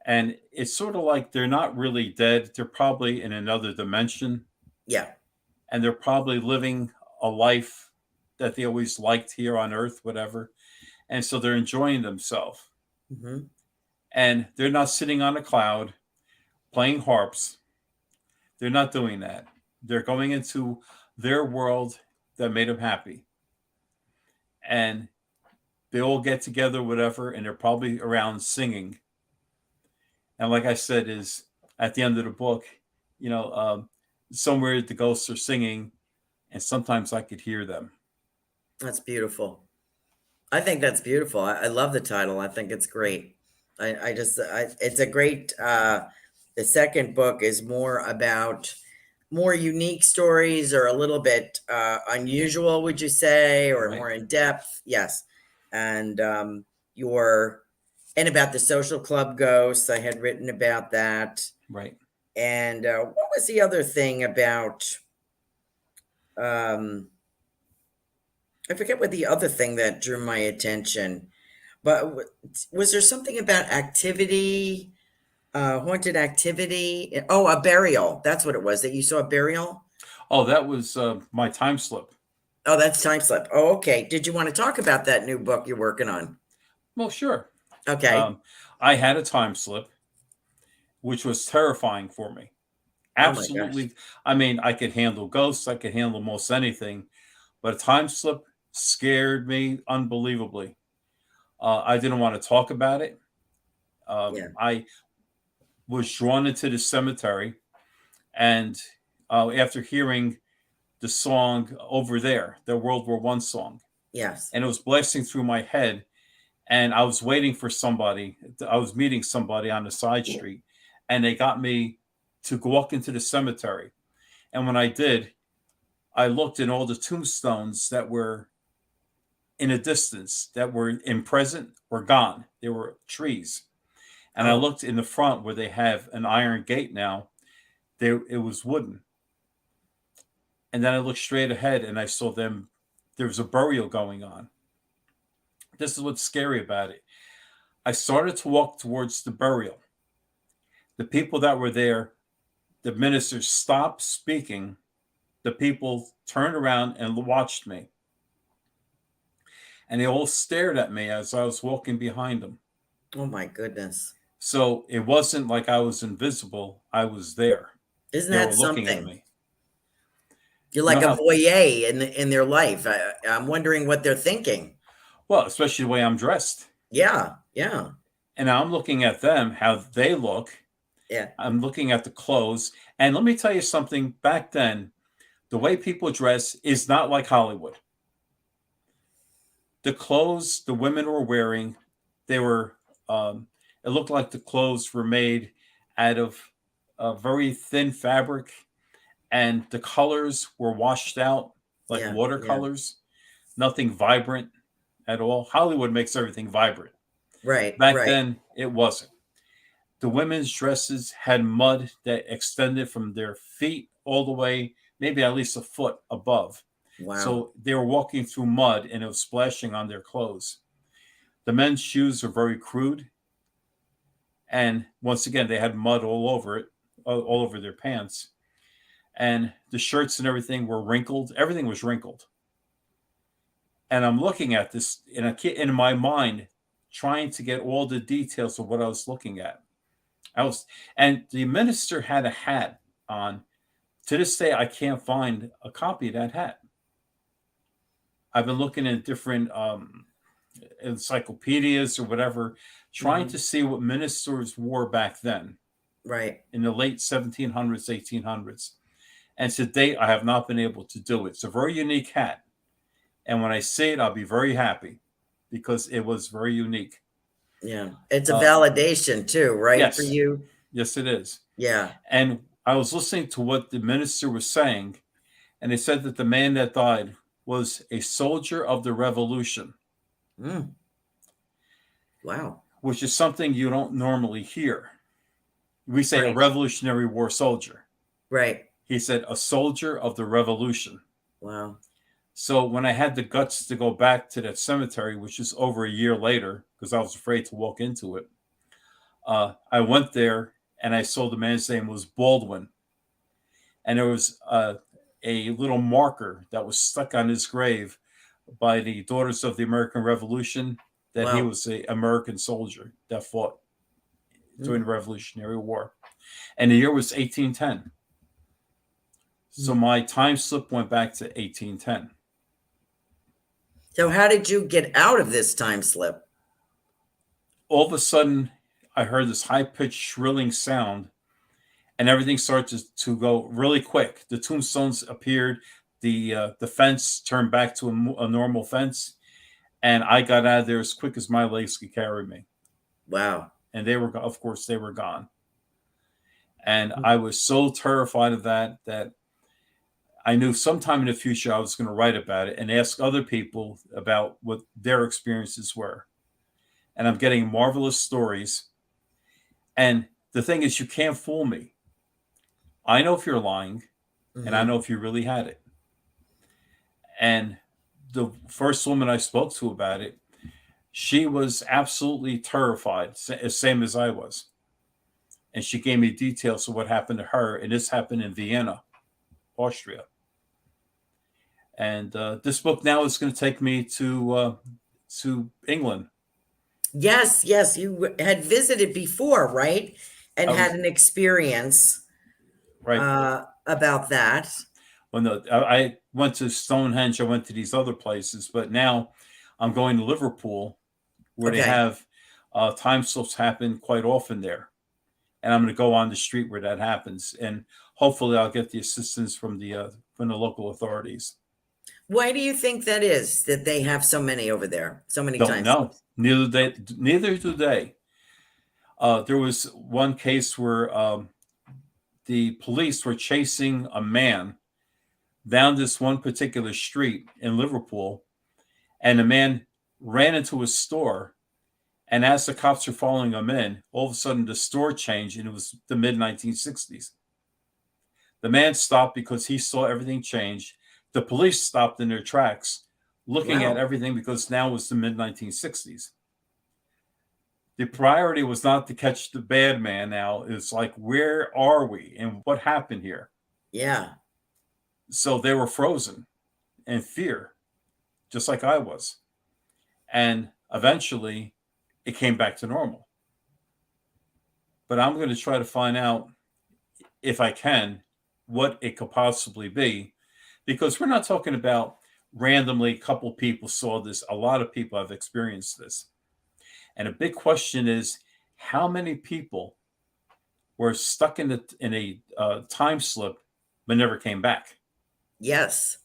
And it's sort of like they're not really dead. They're probably in another dimension. Yeah. And they're probably living a life that they always liked here on Earth, whatever. And so they're enjoying themselves. Mm-hmm. And they're not sitting on a cloud playing harps. They're not doing that. They're going into their world that made them happy. And they all get together, whatever, and they're probably around singing. And like I said, is at the end of the book, somewhere the ghosts are singing, and sometimes I could hear them. That's beautiful. I think that's beautiful. I love the title. I think it's great. It's a great, the second book is more about more unique stories, or a little bit unusual, would you say, or Right. more in depth? Yes. And and about the social club ghosts. I had written about that. Right. And what was the other thing about, I forget what the other thing that drew my attention, but was there something about activity, haunted activity? Oh, a burial. That's what it was, that you saw a burial? Oh, that was my time slip. Oh, that's time slip. Oh, okay. Did you want to talk about that new book you're working on? Well, sure. Okay. I had a time slip, which was terrifying for me. Absolutely. I mean, I could handle ghosts. I could handle most anything. But a time slip scared me unbelievably. I didn't want to talk about it. I was drawn into the cemetery. And after hearing the song Over There, the World War I song. Yes. And it was blasting through my head. And I was waiting for somebody. I was meeting somebody on the side street. and they got me to walk into the cemetery. And when I did, I looked in all the tombstones that were in a distance, that were in present, were gone. They were trees. And I looked in the front where they have an iron gate now. It was wooden. And then I looked straight ahead and I saw them. There was a burial going on. This is what's scary about it. I started to walk towards the burial. The people that were there, the minister stopped speaking. The people turned around and watched me. And they all stared at me as I was walking behind them. Oh, my goodness. So it wasn't like I was invisible. I was there. Isn't They that were looking something? at me. You're like a voyeur in their life. I'm wondering what they're thinking. Well, especially the way I'm dressed. Yeah, yeah. And I'm looking at them, how they look. Yeah. I'm looking at the clothes. And let me tell you something. Back then, the way people dress is not like Hollywood. The clothes the women were wearing, they were, it looked like the clothes were made out of a very thin fabric, and the colors were washed out like watercolors, nothing vibrant at all. Hollywood makes everything vibrant. Right. Back then, it wasn't. The women's dresses had mud that extended from their feet all the way, maybe at least a foot above. Wow. So they were walking through mud and it was splashing on their clothes. The men's shoes were very crude. And once again, they had mud all over it, all over their pants. And the shirts and everything were wrinkled. Everything was wrinkled. And I'm looking at this in my mind, trying to get all the details of what I was looking at. And the minister had a hat on. To this day, I can't find a copy of that hat. I've been looking at different encyclopedias or whatever, trying to see what ministers wore back then. Right. In the late 1700s, 1800s. And to date, I have not been able to do it. It's a very unique hat. And when I see it, I'll be very happy because it was very unique. Yeah. It's a validation too, right? Yes. For you. Yes, it is. Yeah. And I was listening to what the minister was saying, and they said that the man that died was a soldier of the revolution. Mm. Wow. Which is something you don't normally hear. We say a Revolutionary War soldier. Right. He said a soldier of the revolution. Wow. So when I had the guts to go back to that cemetery, which is over a year later, because I was afraid to walk into it, I went there and I saw the man's name was Baldwin. And there was a little marker that was stuck on his grave by the Daughters of the American Revolution that he was an American soldier that fought during the Revolutionary War. And the year was 1810. So my time slip went back to 1810. So how did you get out of this time slip? All of a sudden, I heard this high-pitched shrilling sound, and everything started to go really quick. The tombstones appeared. The fence turned back to a normal fence, and I got out of there as quick as my legs could carry me. Wow. And they were, of course, they were gone. And I was so terrified of that I knew sometime in the future I was going to write about it and ask other people about what their experiences were. And I'm getting marvelous stories. And the thing is, you can't fool me. I know if you're lying, and I know if you really had it. And the first woman I spoke to about it, she was absolutely terrified, same as I was. And she gave me details of what happened to her. And this happened in Vienna, Austria. And this book now is going to take me to England. Yes, yes. You had visited before, right? And had an experience about that. Well, no, I went to Stonehenge. I went to these other places. But now I'm going to Liverpool, where they have time slips happen quite often there. And I'm going to go on the street where that happens. And hopefully I'll get the assistance from the local authorities. Why do you think that is, that they have so many over there, so many times? No, neither do they. There was one case where the police were chasing a man down this one particular street in Liverpool, and the man ran into a store. And as the cops were following him in, all of a sudden the store changed, and it was the mid-1960s. The man stopped because he saw everything change. The police stopped in their tracks, looking at everything because now it was the mid-1960s. The priority was not to catch the bad man now. It's like, where are we and what happened here? Yeah. So they were frozen in fear, just like I was. And eventually it came back to normal. But I'm going to try to find out, if I can, what it could possibly be, because we're not talking about randomly a couple people saw this. A lot of people have experienced this. And a big question is, how many people were stuck in a time slip but never came back? Yes.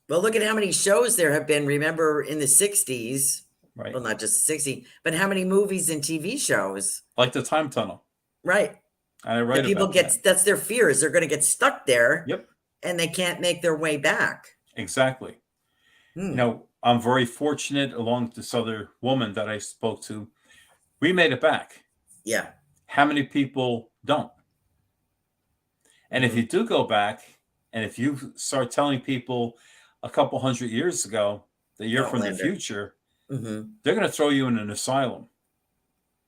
Well, look at how many shows there have been. Remember in the 60s, Right. Well, not just the 60s, but how many movies and TV shows? Like the time tunnel. Right. And I write people about get that. That's their fears. They're going to get stuck there. Yep. And they can't make their way back. Exactly. You know, I'm very fortunate, along with this other woman that I spoke to. We made it back. Yeah. How many people don't? And if you do go back, and if you start telling people a couple hundred years ago that you're from the future, they're going to throw you in an asylum.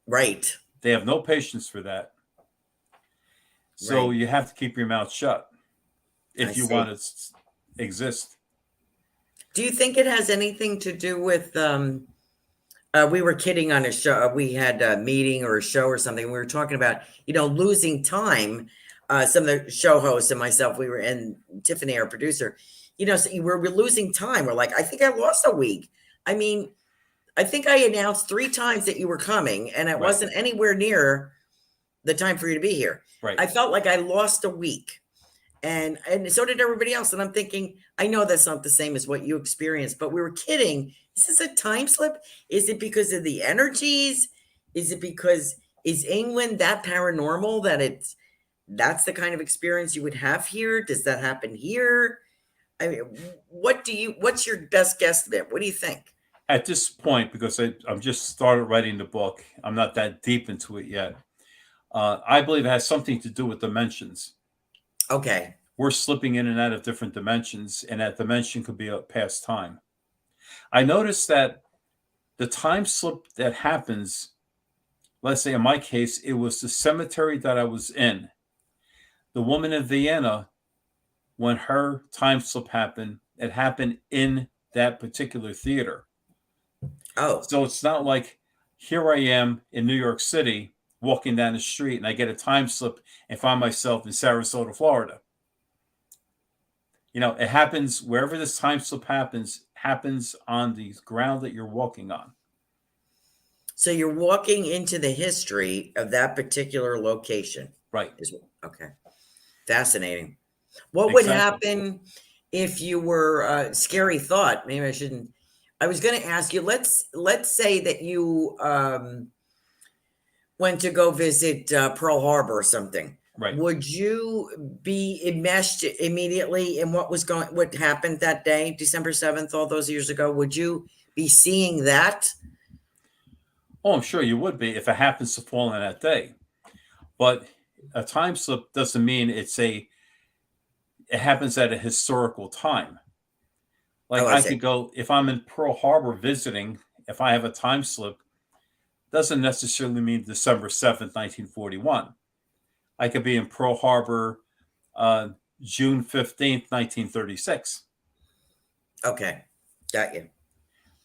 Right. They have no patience for that. So you have to keep your mouth shut if you want to exist. Do you think it has anything to do with, we were kidding on a show. We had a meeting or a show or something. We were talking about, losing time. Some of the show hosts and myself, and Tiffany, our producer, so we're losing time. We're like, I think I lost a week. I mean, I think I announced 3 times that you were coming, and it wasn't anywhere near the time for you to be here. Right. I felt like I lost a week, and so did everybody else. And I'm thinking, I know that's not the same as what you experienced, but we were kidding. Is this a time slip? Is it because of the energies? Is it because, is England that paranormal that that's the kind of experience you would have here? Does that happen here? I mean, what's your best guesstimate? What do you think? At this point, because I'm just started writing the book, I'm not that deep into it yet. I believe it has something to do with dimensions. Okay. We're slipping in and out of different dimensions, and that dimension could be a past time. I noticed that the time slip that happens, let's say in my case, it was the cemetery that I was in. The woman in Vienna, when her time slip happened, it happened in that particular theater. Oh. So it's not like here I am in New York City walking down the street and I get a time slip and find myself in Sarasota, Florida. It happens wherever this time slip happens on the ground that you're walking on. So you're walking into the history of that particular location. Right. Okay. Fascinating. What would happen if you were scary thought? Maybe I shouldn't. I was going to ask you, let's say that you went to go visit Pearl Harbor or something. Right. Would you be enmeshed immediately in what happened that day, December 7th, all those years ago? Would you be seeing that? Oh, I'm sure you would be if it happens to fall on that day. But a time slip doesn't mean it happens at a historical time. Like I could go, if I'm in Pearl Harbor visiting, if I have a time slip, doesn't necessarily mean December 7th, 1941. I could be in Pearl Harbor June 15th, 1936. Okay. Got you.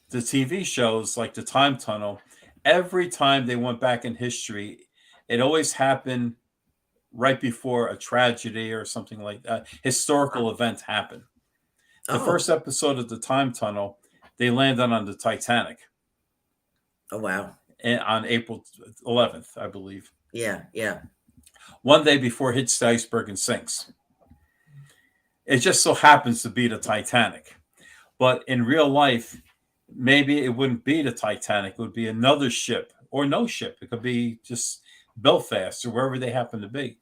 The TV shows like the Time Tunnel, every time they went back in history, it always happened right before a tragedy or something like that. Historical event happened. The first episode of the Time Tunnel, they landed on the Titanic. Oh, wow. And on April 11th, I believe. Yeah, yeah. One day before it hits the iceberg and sinks. It just so happens to be the Titanic. But in real life, maybe it wouldn't be the Titanic. It would be another ship or no ship. It could be just Belfast or wherever they happen to be.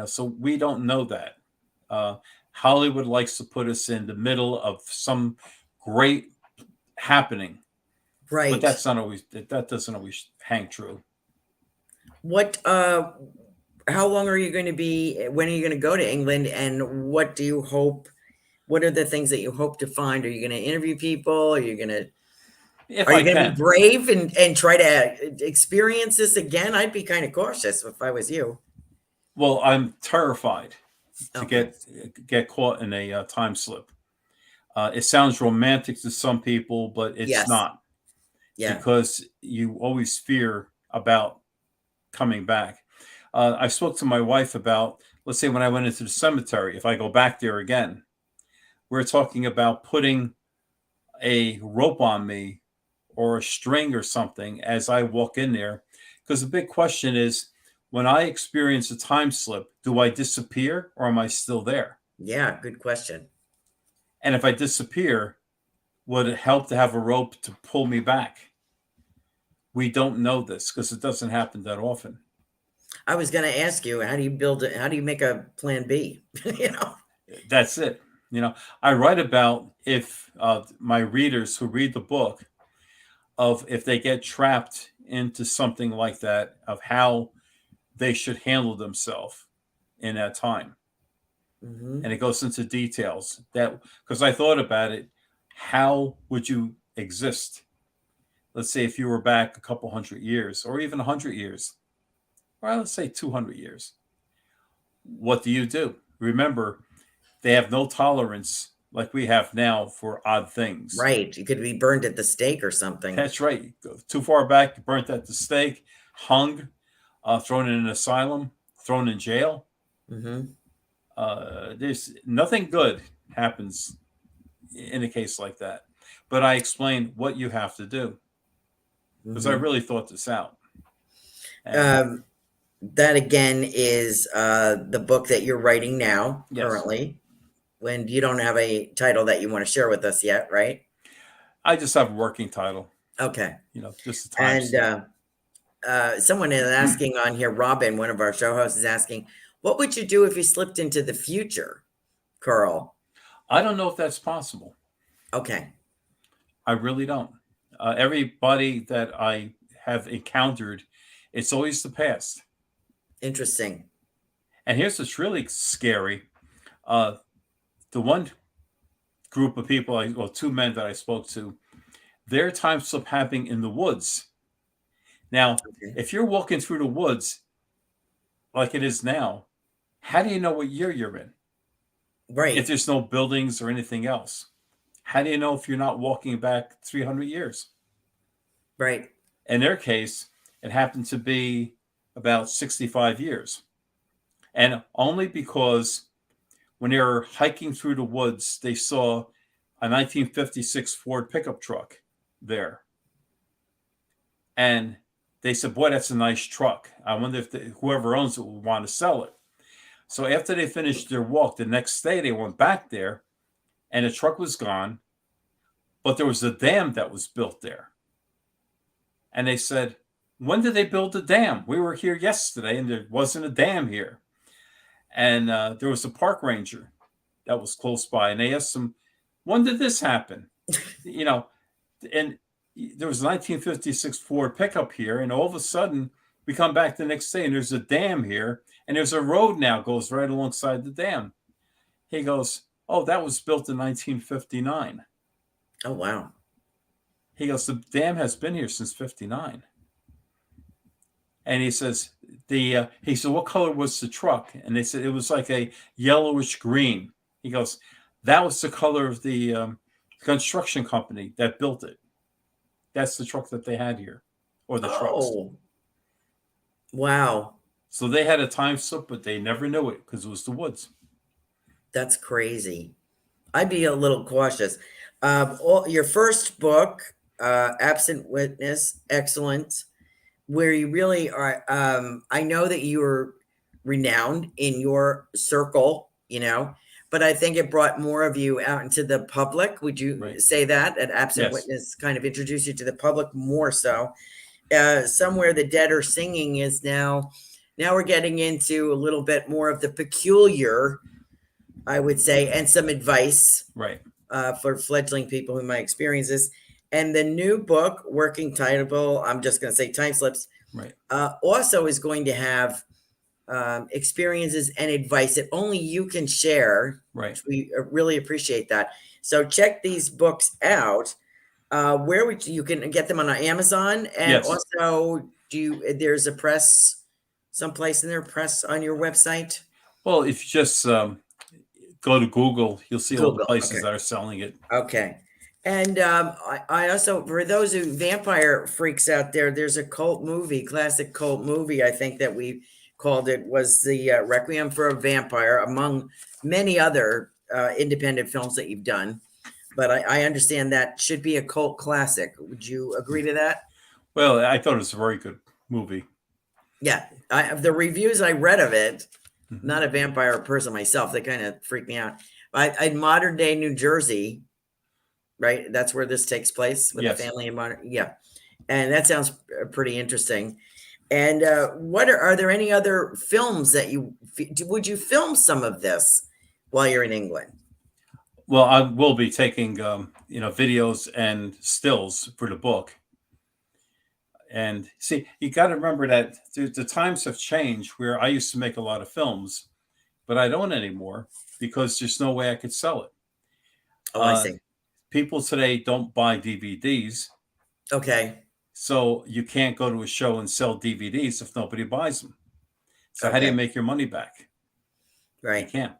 So we don't know that. Hollywood likes to put us in the middle of some great happening, Right. but that doesn't always hang true. What? How long are you going to be? When are you going to go to England? And what do you hope? What are the things that you hope to find? Are you going to interview people? Are you going to? If Are I you going to can. be brave and try to experience this again? I'd be kind of cautious if I was you. Well, I'm terrified to Okay. get caught in a time slip. It sounds romantic to some people, but it's Yes. not. Yeah. Because you always fear about coming back. I spoke to my wife about, let's say when I went into the cemetery, if I go back there again, we're talking about putting a rope on me or a string or something as I walk in there. Because the big question is, when I experience a time slip, do I disappear or am I still there? Yeah. Good question. And if I disappear, would it help to have a rope to pull me back? We don't know this because it doesn't happen that often. I was going to ask you, how do you build it? How do you make a plan B? That's it. I write about if my readers who read the book, of if they get trapped into something like that, of how they should handle themselves in that time. And it goes into details that, because I thought about it, how would you exist? Let's say if you were back a couple 100 years or even 100 years, or let's say 200 years. What do you do? Remember, they have no tolerance like we have now for odd things. Right. You could be burned at the stake or something. That's right. Go too far back, burnt at the stake, hung, thrown in an asylum, thrown in jail. There's nothing good happens in a case like that. But I explained what you have to do because I really thought this out. That again is the book that you're writing now, currently. When you don't have a title that you want to share with us yet, right? I just have a working title. Okay. Just a time. And someone is asking on here, Robin, one of our show hosts, is asking, what would you do if you slipped into the future, Karl? I don't know if that's possible. Okay. I really don't. Everybody that I have encountered, it's always the past. Interesting. And here's what's really scary. The one group of people, two men that I spoke to, their time slip happening in the woods. Now, if you're walking through the woods like it is now, how do you know what year you're in? Right. If there's no buildings or anything else, how do you know if you're not walking back 300 years? Right. In their case, it happened to be about 65 years. And only because when they were hiking through the woods, they saw a 1956 Ford pickup truck there. And they said, boy, that's a nice truck. I wonder if whoever owns it would want to sell it. So after they finished their walk, the next day they went back there and the truck was gone, but there was a dam that was built there. And they said, when did they build the dam? We were here yesterday and there wasn't a dam here. And there was a park ranger that was close by. And they asked him, when did this happen? And there was a 1956 Ford pickup here. And all of a sudden, we come back the next day and there's a dam here. And there's a road now goes right alongside the dam. He goes, oh, that was built in 1959. Oh, wow. He goes, the dam has been here since 59. And he says, he said, what color was the truck? And they said, it was like a yellowish green. He goes, that was the color of the construction company that built it. That's the truck that they had here, or the trucks. Wow. So they had a time slip, but they never knew it because it was the woods. That's crazy. I'd be a little cautious. Your first book, Absent Witness, excellent. Where you really are, I know that you were renowned in your circle, but I think it brought more of you out into the public. Would you say that Absent Witness kind of introduced you to the public more so? Somewhere the Dead Are Singing is now we're getting into a little bit more of the peculiar, I would say, and some advice Right. For fledgling people who might experience this. And the new book, working title, I'm just going to say Time Slips, Right. also is going to have experiences and advice that only you can share. Right. We really appreciate that. So check these books out. Where would you can get them on Amazon, and Yes. also there's a press someplace in there, press on your website? Well, if you just go to Google, you'll see all the Google, places okay. that are selling it. Okay. And I also, for those who vampire freaks out there, there's a classic cult movie, I think that we called it, was the Requiem for a Vampire, among many other independent films that you've done. But I understand that should be a cult classic. Would you agree to that? Well, I thought it was a very good movie. Yeah. The reviews I read of it, not a vampire person myself, they kind of freaked me out. In modern day New Jersey, right? That's where this takes place with Yes. the family in modern. Yeah. And that sounds pretty interesting. And what are there any other films that would you film some of this while you're in England? Well, I will be taking, videos and stills for the book. And see, you got to remember that the times have changed where I used to make a lot of films, but I don't anymore because there's no way I could sell it. Oh, I see. People today don't buy DVDs. Okay. So you can't go to a show and sell DVDs if nobody buys them. So how do you make your money back? Right. You can't.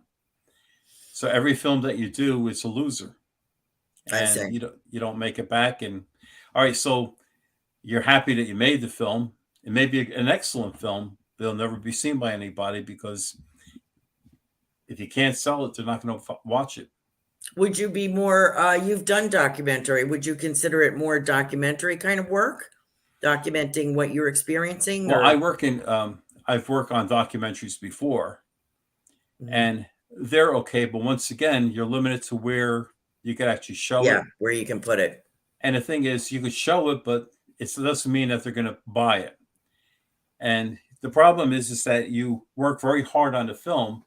So every film that you do is a loser. I see. You don't make it back. And all right, so you're happy that you made the film. It may be an excellent film, but it'll never be seen by anybody because if you can't sell it, they're not going to watch it. Would you be more, you've done documentary, would you consider it more documentary kind of work? Documenting what you're experiencing? Well, I've worked on documentaries before, and they're okay, but once again, you're limited to where you can actually show it. Yeah, where you can put it. And the thing is, you could show it, but it doesn't mean that they're going to buy it. And the problem is that you work very hard on the film,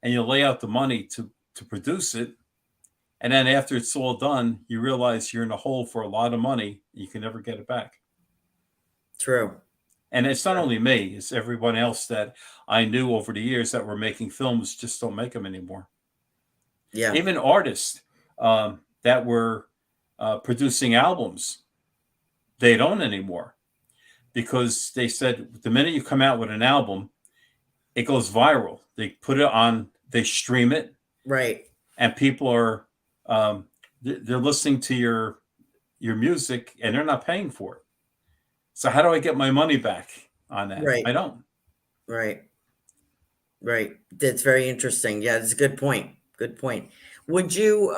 and you lay out the money to produce it. And then after it's all done, you realize you're in a hole for a lot of money. You can never get it back. True. And it's not only me, it's everyone else that I knew over the years that were making films just don't make them anymore. Yeah. Even artists that were producing albums, they don't anymore. Because they said the minute you come out with an album, it goes viral. They put it on, they stream it. Right. And people are, they're listening to your music and they're not paying for it. So how do I get my money back on that? Right. I don't. Right. Right. That's very interesting. Yeah, that's a good point. Good point. Would you,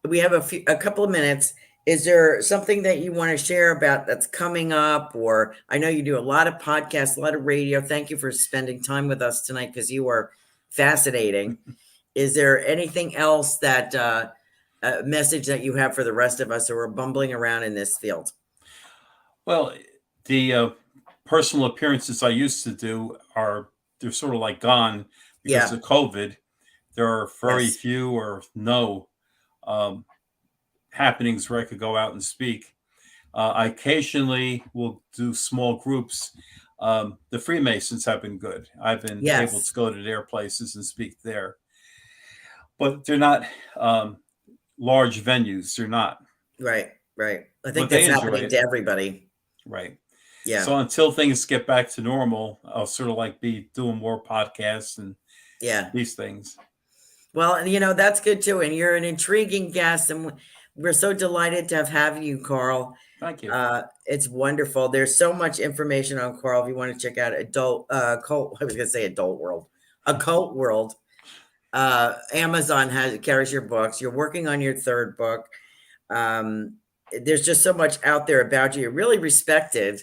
we have a couple of minutes. Is there something that you want to share about that's coming up? Or I know you do a lot of podcasts, a lot of radio. Thank you for spending time with us tonight because you are fascinating. Is there anything else that a message that you have for the rest of us who are bumbling around in this field? Well, the personal appearances I used to do they're sort of like gone because of COVID. There are very few or no happenings where I could go out and speak. I occasionally will do small groups. The Freemasons have been good. I've been able to go to their places and speak there. But they're not large venues. They're not. Right, right. I think that's happening to everybody. Right. Yeah. So until things get back to normal, I'll sort of like be doing more podcasts and these things. Well, and that's good too. And you're an intriguing guest, and we're so delighted to have you, Karl. Thank you. It's wonderful. There's so much information on Karl. If you want to check out Adult World. Amazon carries your books. You're working on your third book. There's just so much out there about you. You're really respected,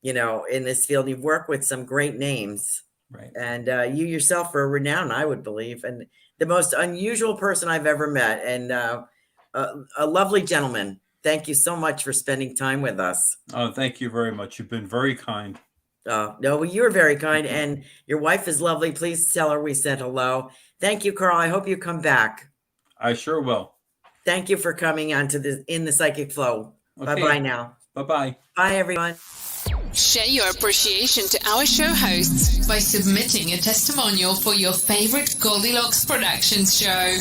in this field. You've worked with some great names. Right. And you yourself are renowned, I would believe, and the most unusual person I've ever met, and a lovely gentleman. Thank you so much for spending time with us. Oh, thank you very much. You've been very kind. No, well, you're very kind, and your wife is lovely. Please tell her we said hello. Thank you, Carl. I hope you come back. I sure will. Thank you for coming on to In the Psychic Flow. Okay. Bye-bye now. Bye-bye. Bye, everyone. Share your appreciation to our show hosts by submitting a testimonial for your favorite Goldylocks Productions show.